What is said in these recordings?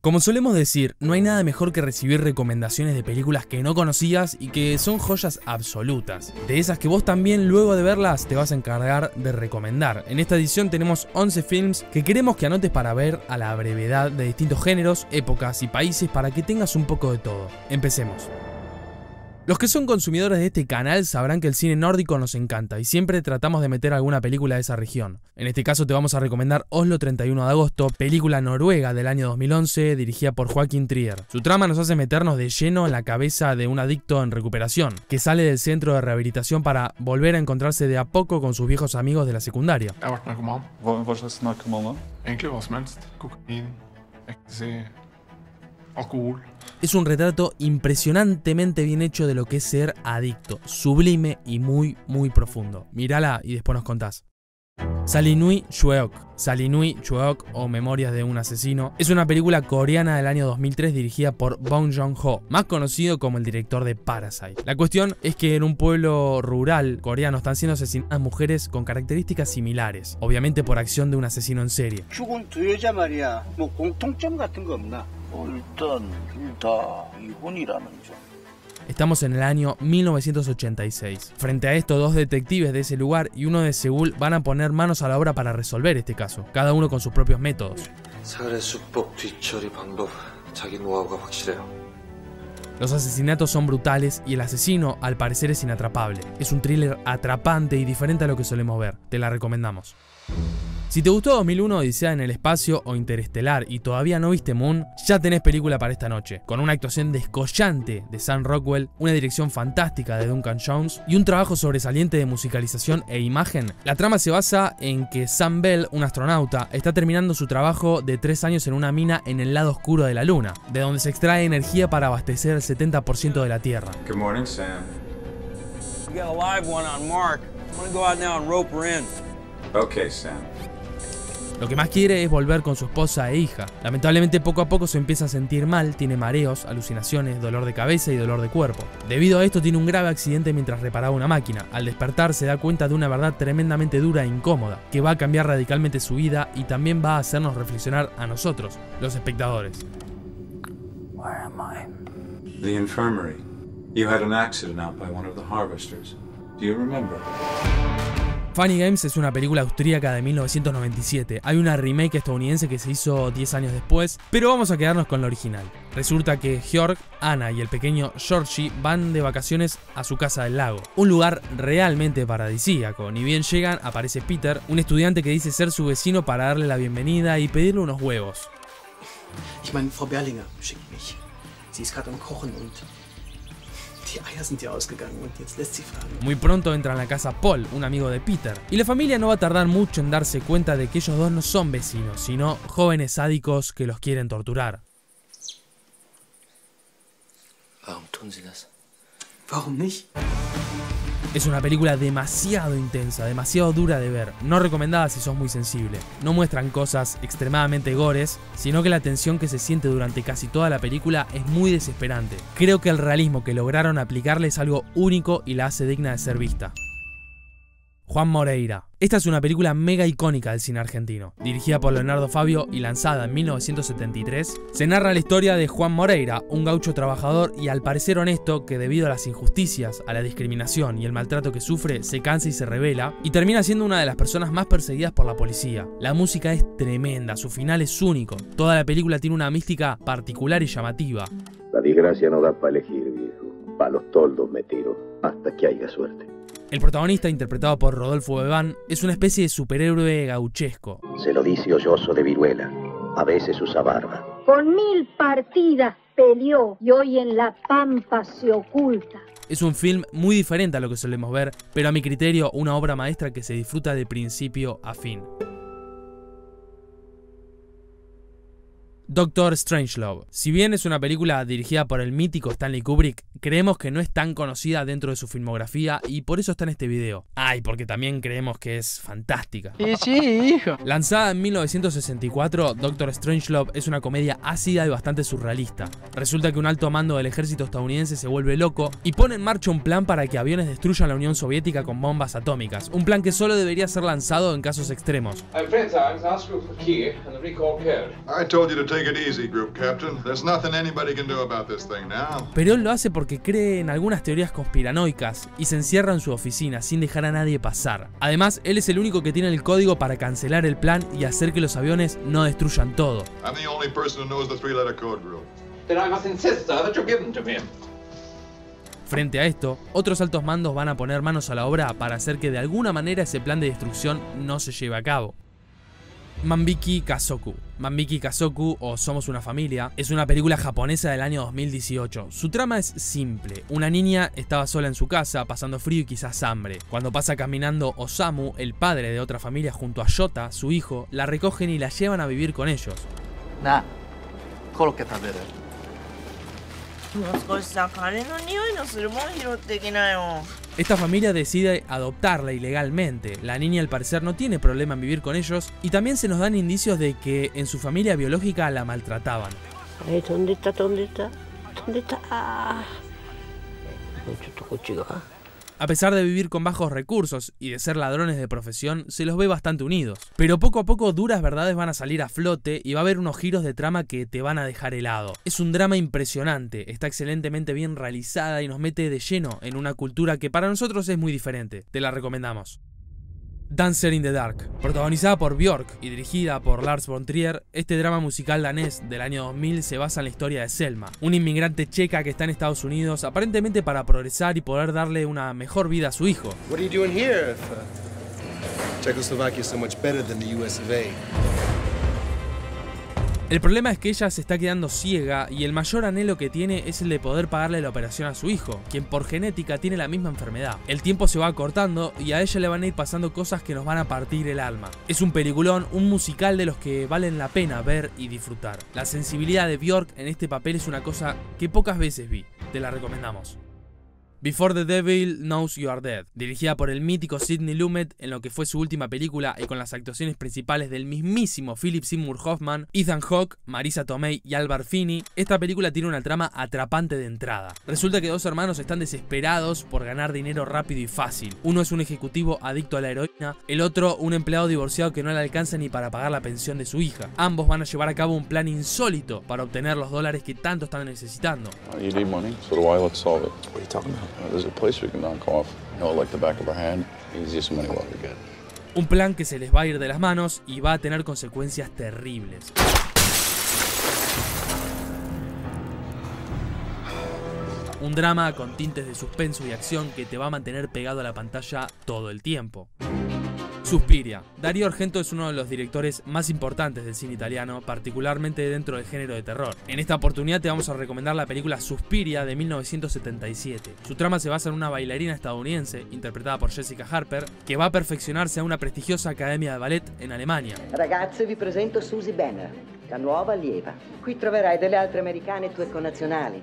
Como solemos decir, no hay nada mejor que recibir recomendaciones de películas que no conocías y que son joyas absolutas. De esas que vos también luego de verlas te vas a encargar de recomendar. En esta edición tenemos 11 films que queremos que anotes para ver a la brevedad de distintos géneros, épocas y países para que tengas un poco de todo. Empecemos. Los que son consumidores de este canal sabrán que el cine nórdico nos encanta y siempre tratamos de meter alguna película de esa región. En este caso te vamos a recomendar Oslo 31 de agosto, película noruega del año 2011 dirigida por Joaquin Trier. Su trama nos hace meternos de lleno en la cabeza de un adicto en recuperación, que sale del centro de rehabilitación para volver a encontrarse de a poco con sus viejos amigos de la secundaria. Es un retrato impresionantemente bien hecho de lo que es ser adicto, sublime y muy profundo. Mírala y después nos contás. Salinui Chueok o Memorias de un asesino es una película coreana del año 2003 dirigida por Bong Joon-ho, más conocido como el director de Parasite. La cuestión es que en un pueblo rural coreano están siendo asesinadas mujeres con características similares, obviamente por acción de un asesino en serie. Estamos en el año 1986. Frente a esto, dos detectives de ese lugar y uno de Seúl van a poner manos a la obra para resolver este caso, cada uno con sus propios métodos. Los asesinatos son brutales y el asesino al parecer es inatrapable. Es un thriller atrapante y diferente a lo que solemos ver. Te la recomendamos. Si te gustó 2001 Odisea en el espacio o Interestelar y todavía no viste Moon, ya tenés película para esta noche, con una actuación descollante de Sam Rockwell, una dirección fantástica de Duncan Jones y un trabajo sobresaliente de musicalización e imagen. La trama se basa en que Sam Bell, un astronauta, está terminando su trabajo de 3 años en una mina en el lado oscuro de la Luna, de donde se extrae energía para abastecer el 70% de la Tierra. Good morning, Sam. We got a live one on Mark. I'm gonna go out now and rope her in. Okay, Sam. Lo que más quiere es volver con su esposa e hija. Lamentablemente poco a poco se empieza a sentir mal, tiene mareos, alucinaciones, dolor de cabeza y dolor de cuerpo. Debido a esto tiene un grave accidente mientras reparaba una máquina. Al despertar se da cuenta de una verdad tremendamente dura e incómoda, que va a cambiar radicalmente su vida y también va a hacernos reflexionar a nosotros, los espectadores. Where am I? The infirmary. You had an accident out by one of the harvesters. Do you remember? Funny Games es una película austríaca de 1997. Hay una remake estadounidense que se hizo 10 años después, pero vamos a quedarnos con la original. Resulta que Georg, Anna y el pequeño Georgie van de vacaciones a su casa del lago. Un lugar realmente paradisíaco. Ni bien llegan, aparece Peter, un estudiante que dice ser su vecino para darle la bienvenida y pedirle unos huevos. Ich meine, Frau Berlinger schickt mich. Sie ist gerade am Kochen und die Eier sind ja ausgegangen und jetzt lässt sie fragen. Muy pronto entra en la casa Paul, un amigo de Peter, y la familia no va a tardar mucho en darse cuenta de que ellos dos no son vecinos, sino jóvenes sádicos que los quieren torturar. Warum tun sie das? Warum nicht? Es una película demasiado intensa, demasiado dura de ver, no recomendada si sos muy sensible. No muestran cosas extremadamente gores, sino que la tensión que se siente durante casi toda la película es muy desesperante. Creo que el realismo que lograron aplicarle es algo único y la hace digna de ser vista. Juan Moreira. Esta es una película mega icónica del cine argentino. Dirigida por Leonardo Fabio y lanzada en 1973, se narra la historia de Juan Moreira, un gaucho trabajador y al parecer honesto que debido a las injusticias, a la discriminación y el maltrato que sufre, se cansa y se rebela y termina siendo una de las personas más perseguidas por la policía. La música es tremenda, su final es único. Toda la película tiene una mística particular y llamativa. La desgracia no da para elegir, viejo. Pa' los toldos me tiro, hasta que haya suerte. El protagonista, interpretado por Rodolfo Bebán, es una especie de superhéroe gauchesco. Se lo dice Olloso de Viruela. A veces usa barba. Con 1000 partidas peleó y hoy en la pampa se oculta. Es un film muy diferente a lo que solemos ver, pero a mi criterio una obra maestra que se disfruta de principio a fin. Doctor Strangelove. Si bien es una película dirigida por el mítico Stanley Kubrick, creemos que no es tan conocida dentro de su filmografía y por eso está en este video. Y porque también creemos que es fantástica. Sí, hijo. Lanzada en 1964, Doctor Strangelove es una comedia ácida y bastante surrealista. Resulta que un alto mando del ejército estadounidense se vuelve loco y pone en marcha un plan para que aviones destruyan la Unión Soviética con bombas atómicas. Un plan que solo debería ser lanzado en casos extremos. I told you to take Take it easy, Group Captain. There's nothing anybody can do about this thing now. Pero él lo hace porque cree en algunas teorías conspiranoicas y se encierra en su oficina sin dejar a nadie pasar. Además, él es el único que tiene el código para cancelar el plan y hacer que los aviones no destruyan todo. I'm the only person who knows the three-letter code, Group. Then I must insist, sir, that you give them to me. Frente a esto, otros altos mandos van a poner manos a la obra para hacer que de alguna manera ese plan de destrucción no se lleve a cabo. Manbiki Kazoku. Manbiki Kazoku, o Somos una familia, es una película japonesa del año 2018. Su trama es simple. Una niña estaba sola en su casa, pasando frío y quizás hambre. Cuando pasa caminando Osamu, el padre de otra familia, junto a Yota, su hijo, la recogen y la llevan a vivir con ellos. Esta familia decide adoptarla ilegalmente. La niña al parecer no tiene problema en vivir con ellos y también se nos dan indicios de que en su familia biológica la maltrataban. ¿Dónde está? A pesar de vivir con bajos recursos y de ser ladrones de profesión, se los ve bastante unidos. Pero poco a poco duras verdades van a salir a flote y va a haber unos giros de trama que te van a dejar helado. Es un drama impresionante, está excelentemente bien realizada y nos mete de lleno en una cultura que para nosotros es muy diferente. Te la recomendamos. Dancer in the Dark. Protagonizada por Björk y dirigida por Lars von Trier, este drama musical danés del año 2000 se basa en la historia de Selma, una inmigrante checa que está en Estados Unidos aparentemente para progresar y poder darle una mejor vida a su hijo. What are you doing here if Czechoslovakia is so much better than the US of A? El problema es que ella se está quedando ciega y el mayor anhelo que tiene es el de poder pagarle la operación a su hijo, quien por genética tiene la misma enfermedad. El tiempo se va acortando y a ella le van a ir pasando cosas que nos van a partir el alma. Es un peliculón, un musical de los que valen la pena ver y disfrutar. La sensibilidad de Björk en este papel es una cosa que pocas veces vi. Te la recomendamos. Before the Devil Knows You Are Dead, dirigida por el mítico Sidney Lumet en lo que fue su última película y con las actuaciones principales del mismísimo Philip Seymour Hoffman, Ethan Hawke, Marisa Tomei y Albert Finney, esta película tiene una trama atrapante de entrada. Resulta que dos hermanos están desesperados por ganar dinero rápido y fácil. Uno es un ejecutivo adicto a la heroína, el otro un empleado divorciado que no le alcanza ni para pagar la pensión de su hija. Ambos van a llevar a cabo un plan insólito para obtener los dólares que tanto están necesitando. There's a place we can knock off, like the back of our hand. Easiest money we'll ever get. Un plan que se les va a ir de las manos y va a tener consecuencias terribles. Un drama con tintes de suspenso y acción que te va a mantener pegado a la pantalla todo el tiempo. Suspiria. Dario Argento es uno de los directores más importantes del cine italiano, particularmente dentro del género de terror. En esta oportunidad te vamos a recomendar la película Suspiria de 1977. Su trama se basa en una bailarina estadounidense, interpretada por Jessica Harper, que va a perfeccionarse a una prestigiosa academia de ballet en Alemania. Ragazze, vi presento Susie Banner, la nuova allieva. Qui troverai delle altre americane tue connazionali.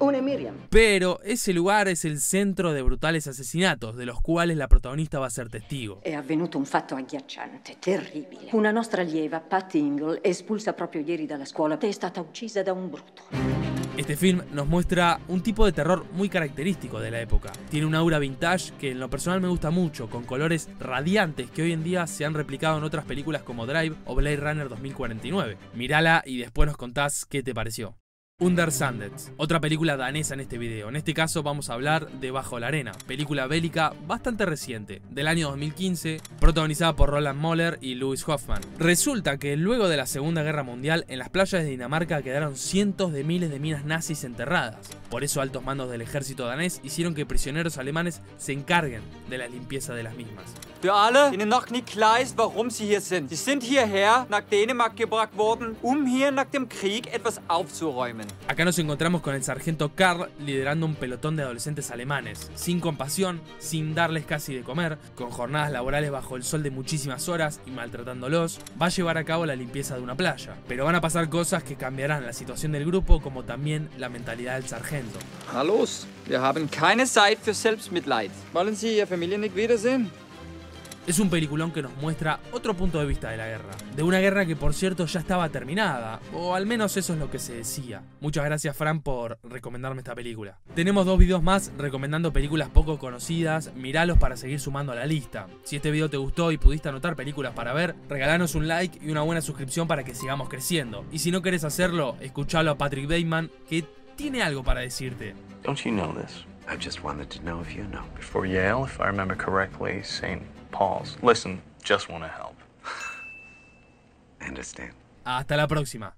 Una Miriam. Pero ese lugar es el centro de brutales asesinatos, de los cuales la protagonista va a ser testigo. È avvenuto un fatto agghiacciante, terribile. Una nostra allieva, Pat Ingle, espulsa proprio ieri dalla scuola, è stata uccisa da un bruto. Este film nos muestra un tipo de terror muy característico de la época. Tiene un aura vintage que en lo personal me gusta mucho, con colores radiantes que hoy en día se han replicado en otras películas como Drive o Blade Runner 2049. Mírala y después nos contás qué te pareció. Under Sandet, otra película danesa en este video. En este caso vamos a hablar de Bajo la Arena, película bélica bastante reciente, del año 2015, protagonizada por Roland Möller y Louis Hoffman. Resulta que luego de la Segunda Guerra Mundial, en las playas de Dinamarca quedaron cientos de miles de minas nazis enterradas. Por eso altos mandos del ejército danés hicieron que prisioneros alemanes se encarguen de la limpieza de las mismas. Für alle, denen noch nicht klar ist, warum sie hier sind. Sie sind hierher nach Dänemark gebracht worden, hier nach dem Krieg etwas aufzuräumen. Acá nos encontramos con el sargento Karl liderando un pelotón de adolescentes alemanes, sin compasión, sin darles casi de comer, con jornadas laborales bajo el sol de muchísimas horas y maltratándolos, va a llevar a cabo la limpieza de una playa. Pero van a pasar cosas que cambiarán la situación del grupo como también la mentalidad del sargento. Na los, wir haben keine Zeit für Selbstmitleid. Wollen Sie Ihre Familie nicht wiedersehen? Es un peliculón que nos muestra otro punto de vista de la guerra. De una guerra que, por cierto, ya estaba terminada. O al menos eso es lo que se decía. Muchas gracias, Fran, por recomendarme esta película. Tenemos 2 videos más recomendando películas poco conocidas. Míralos para seguir sumando a la lista. Si este video te gustó y pudiste anotar películas para ver, regalanos un like y una buena suscripción para que sigamos creciendo. Y si no querés hacerlo, escuchalo a Patrick Bateman, que tiene algo para decirte. Don't you know this? I just wanted to know if you know. Before Yale, if I remember correctly, St. Paul's. Listen, just want to help. I understand. Hasta la próxima.